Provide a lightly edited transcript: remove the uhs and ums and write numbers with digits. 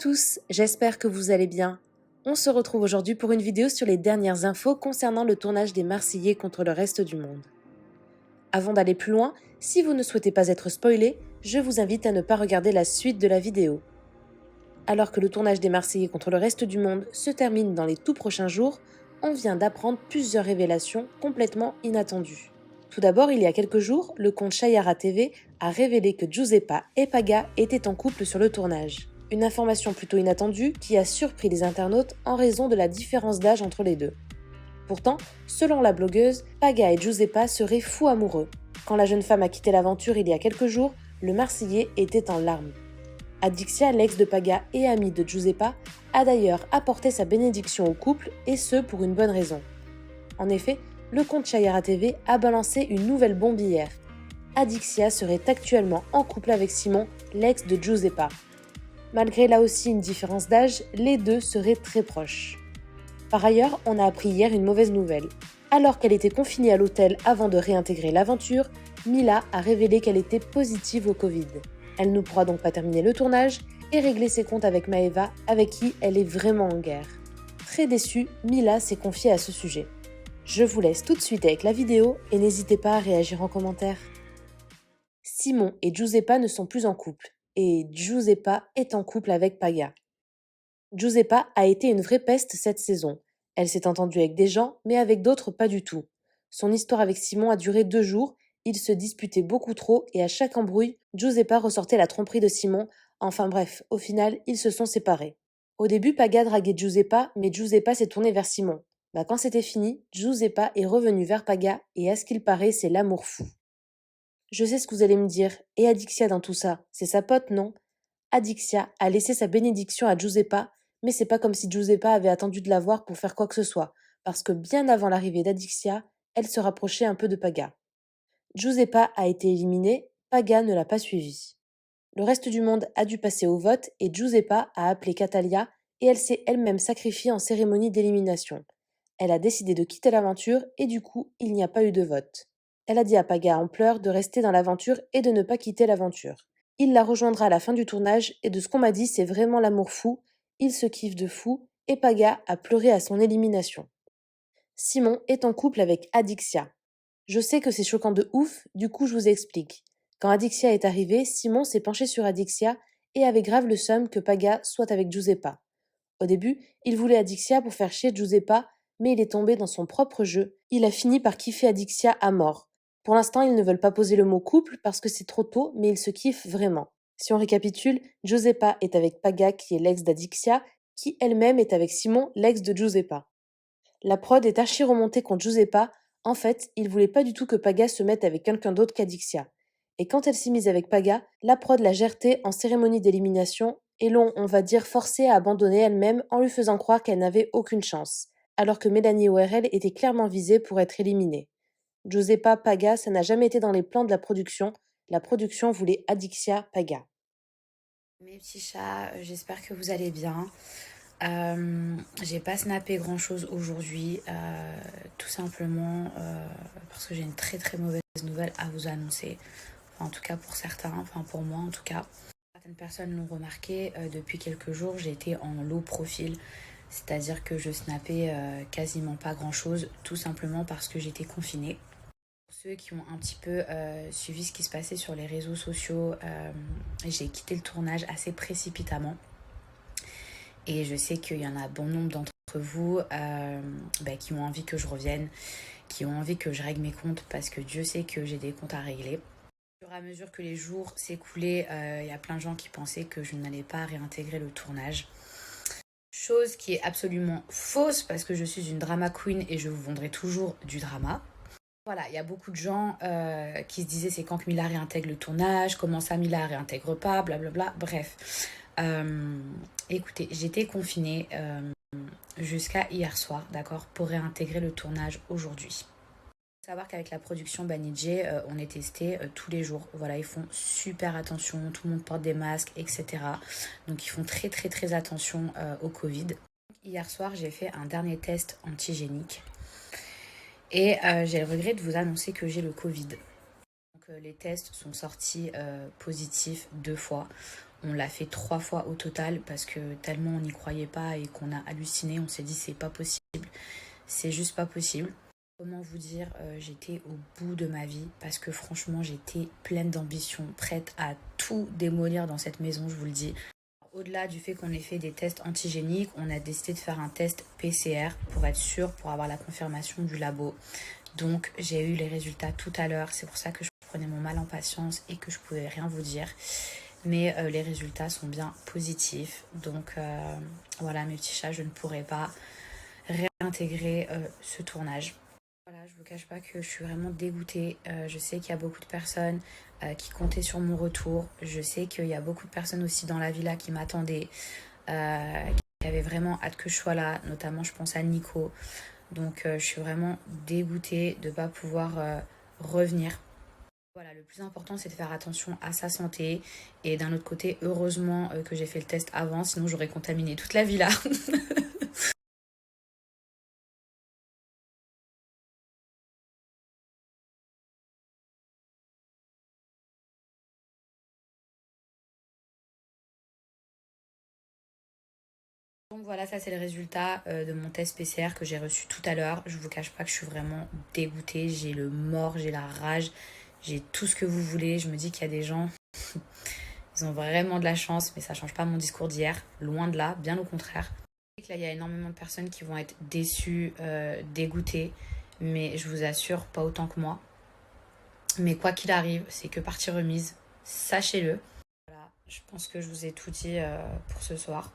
tous, j'espère que vous allez bien. On se retrouve aujourd'hui pour une vidéo sur les dernières infos concernant le tournage des Marseillais contre le reste du monde. Avant d'aller plus loin, si vous ne souhaitez pas être spoilé, je vous invite à ne pas regarder la suite de la vidéo. Alors que le tournage des Marseillais contre le reste du monde se termine dans les tout prochains jours, on vient d'apprendre plusieurs révélations complètement inattendues. Tout d'abord, il y a quelques jours, le compte Chayara TV a révélé que Giuseppa et Paga étaient en couple sur le tournage. Une information plutôt inattendue qui a surpris les internautes en raison de la différence d'âge entre les deux. Pourtant, selon la blogueuse, Paga et Giuseppa seraient fous amoureux. Quand la jeune femme a quitté l'aventure il y a quelques jours, le Marseillais était en larmes. Adixia, l'ex de Paga et amie de Giuseppa, a d'ailleurs apporté sa bénédiction au couple, et ce pour une bonne raison. En effet, le compte Chayara TV a balancé une nouvelle bombe hier. Adixia serait actuellement en couple avec Simon, l'ex de Giuseppa. Malgré là aussi une différence d'âge, les deux seraient très proches. Par ailleurs, on a appris hier une mauvaise nouvelle. Alors qu'elle était confinée à l'hôtel avant de réintégrer l'aventure, Mila a révélé qu'elle était positive au Covid. Elle ne pourra donc pas terminer le tournage et régler ses comptes avec Maeva, avec qui elle est vraiment en guerre. Très déçue, Mila s'est confiée à ce sujet. Je vous laisse tout de suite avec la vidéo et n'hésitez pas à réagir en commentaire. Simon et Giuseppa ne sont plus en couple et Giuseppa est en couple avec Paga. Giuseppa a été une vraie peste cette saison. Elle s'est entendue avec des gens, mais avec d'autres pas du tout. Son histoire avec Simon a duré 2 jours, ils se disputaient beaucoup trop et à chaque embrouille, Giuseppa ressortait la tromperie de Simon. Enfin bref, au final, ils se sont séparés. Au début, Paga draguait Giuseppa, mais Giuseppa s'est tournée vers Simon. Quand c'était fini, Giuseppa est revenu vers Paga et à ce qu'il paraît, c'est l'amour fou. Je sais ce que vous allez me dire, et Adixia dans tout ça, c'est sa pote, non? Adixia a laissé sa bénédiction à Giuseppa, mais c'est pas comme si Giuseppa avait attendu de la voir pour faire quoi que ce soit, parce que bien avant l'arrivée d'Adixia, elle se rapprochait un peu de Paga. Giuseppa a été éliminée, Paga ne l'a pas suivie. Le reste du monde a dû passer au vote et Giuseppa a appelé Catalia et elle s'est elle-même sacrifiée en cérémonie d'élimination. Elle a décidé de quitter l'aventure et du coup, il n'y a pas eu de vote. Elle a dit à Paga en pleurs de rester dans l'aventure et de ne pas quitter l'aventure. Il la rejoindra à la fin du tournage et de ce qu'on m'a dit, c'est vraiment l'amour fou. Il se kiffe de fou et Paga a pleuré à son élimination. Simon est en couple avec Adixia. Je sais que c'est choquant de ouf, du coup je vous explique. Quand Adixia est arrivée, Simon s'est penché sur Adixia et avait grave le seum que Paga soit avec Giuseppa. Au début, il voulait Adixia pour faire chier Giuseppa, mais il est tombé dans son propre jeu. Il a fini par kiffer Adixia à mort. Pour l'instant, ils ne veulent pas poser le mot couple parce que c'est trop tôt, mais ils se kiffent vraiment. Si on récapitule, Giuseppa est avec Paga qui est l'ex d'Adixia, qui elle-même est avec Simon, l'ex de Giuseppa. La prod est archi remontée contre Giuseppa. En fait, il voulait pas du tout que Paga se mette avec quelqu'un d'autre qu'Adixia. Et quand elle s'est mise avec Paga, la prod l'a gertée en cérémonie d'élimination et l'ont, on va dire, forcée à abandonner elle-même en lui faisant croire qu'elle n'avait aucune chance, alors que Mélanie ORL était clairement visée pour être éliminée. Giuseppa, Paga, ça n'a jamais été dans les plans de la production. La production voulait Adixia, Paga. Mes petits chats, j'espère que vous allez bien. J'ai pas snappé grand chose aujourd'hui, tout simplement parce que j'ai une très très mauvaise nouvelle à vous annoncer. Enfin, en tout cas pour certains, enfin pour moi en tout cas. Certaines personnes l'ont remarqué, depuis quelques jours j'ai été en low profil, c'est-à-dire que je snappais quasiment pas grand chose, tout simplement parce que j'étais confinée. Pour ceux qui ont un petit peu suivi ce qui se passait sur les réseaux sociaux, j'ai quitté le tournage assez précipitamment. Et je sais qu'il y en a bon nombre d'entre vous qui ont envie que je revienne, qui ont envie que je règle mes comptes parce que Dieu sait que j'ai des comptes à régler. Au fur et à mesure que les jours s'écoulaient, il y a plein de gens qui pensaient que je n'allais pas réintégrer le tournage. Chose qui est absolument fausse parce que je suis une drama queen et je vous vendrai toujours du drama. Voilà, il y a beaucoup de gens qui se disaient c'est quand que Mila réintègre le tournage, comment ça Mila réintègre pas, blablabla, bref. Écoutez, j'étais confinée jusqu'à hier soir, d'accord, pour réintégrer le tournage aujourd'hui. Il faut savoir qu'avec la production Banijé, on est testé tous les jours. Voilà, ils font super attention, tout le monde porte des masques, etc. Donc ils font très très très attention au Covid. Hier soir, j'ai fait un dernier test antigénique. Et j'ai le regret de vous annoncer que j'ai le Covid. Donc, les tests sont sortis positifs 2 fois. On l'a fait 3 fois au total parce que tellement on n'y croyait pas et qu'on a halluciné, on s'est dit c'est pas possible, c'est juste pas possible. Comment vous dire, j'étais au bout de ma vie parce que franchement j'étais pleine d'ambition, prête à tout démolir dans cette maison, je vous le dis. Au-delà du fait qu'on ait fait des tests antigéniques, on a décidé de faire un test PCR pour être sûr, pour avoir la confirmation du labo. Donc j'ai eu les résultats tout à l'heure, c'est pour ça que je prenais mon mal en patience et que je pouvais rien vous dire. Mais les résultats sont bien positifs. Donc voilà mes petits chats, je ne pourrai pas réintégrer ce tournage. Voilà, je vous cache pas que je suis vraiment dégoûtée. Je sais qu'il y a beaucoup de personnes qui comptaient sur mon retour. Je sais qu'il y a beaucoup de personnes aussi dans la villa qui m'attendaient, qui avaient vraiment hâte que je sois là. Notamment, je pense à Nico. Donc, je suis vraiment dégoûtée de ne pas pouvoir revenir. Voilà, le plus important, c'est de faire attention à sa santé. Et d'un autre côté, heureusement que j'ai fait le test avant, sinon j'aurais contaminé toute la villa. Donc voilà, ça c'est le résultat de mon test PCR que j'ai reçu tout à l'heure. Je vous cache pas que je suis vraiment dégoûtée. J'ai le mort, j'ai la rage, j'ai tout ce que vous voulez. Je me dis qu'il y a des gens, ils ont vraiment de la chance, mais ça change pas mon discours d'hier. Loin de là, bien au contraire. Je sais que là, il y a énormément de personnes qui vont être déçues, dégoûtées, mais je vous assure, pas autant que moi. Mais quoi qu'il arrive, c'est que partie remise, sachez-le. Voilà, je pense que je vous ai tout dit pour ce soir.